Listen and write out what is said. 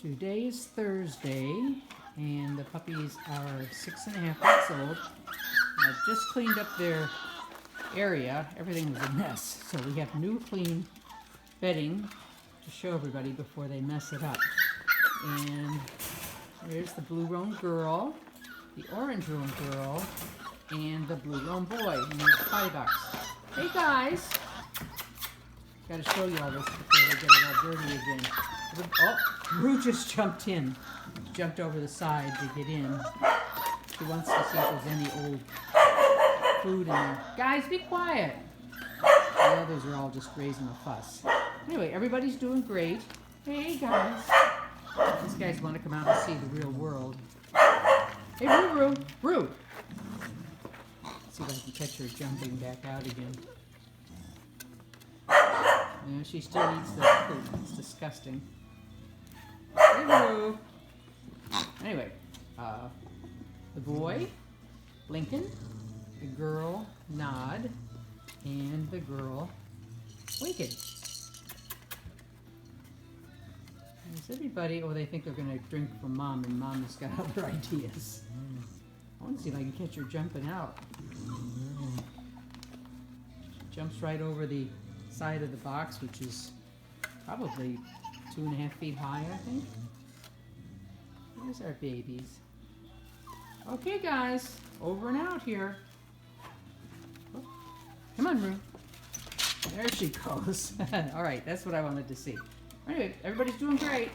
Today is Thursday, and the puppies are 6.5 weeks old. I've just cleaned up their area. Everything was a mess, so we have new clean bedding to show everybody before they mess it up. And there's the blue roan girl, the orange roan girl, and the blue roan boy in the potty box. Hey guys! Got to show you all this before they get it all dirty again. Oh, Rue just jumped in. Jumped over the side to get in. She wants to see if there's any old food in there. Guys, be quiet! The others are all just raising a fuss. Anyway, everybody's doing great. Hey guys! These guys want to come out and see the real world. Hey Rue! Rue! Let's see if I can catch her jumping back out again. Yeah, she still eats the food. It's disgusting. Hey, Roo. Anyway, the boy, Lincoln, the girl, Nod, and the girl, Lincoln. Is everybody? Oh, they think they're going to drink from Mom, and Mom has got other ideas. I want to see if I can catch her jumping out. Jumps right over the side of the box, which is probably 2.5 feet high, I think. There's our babies. Okay, guys, over and out here. Oh, come on, Rue. There she goes. All right, that's what I wanted to see. Anyway, everybody's doing great.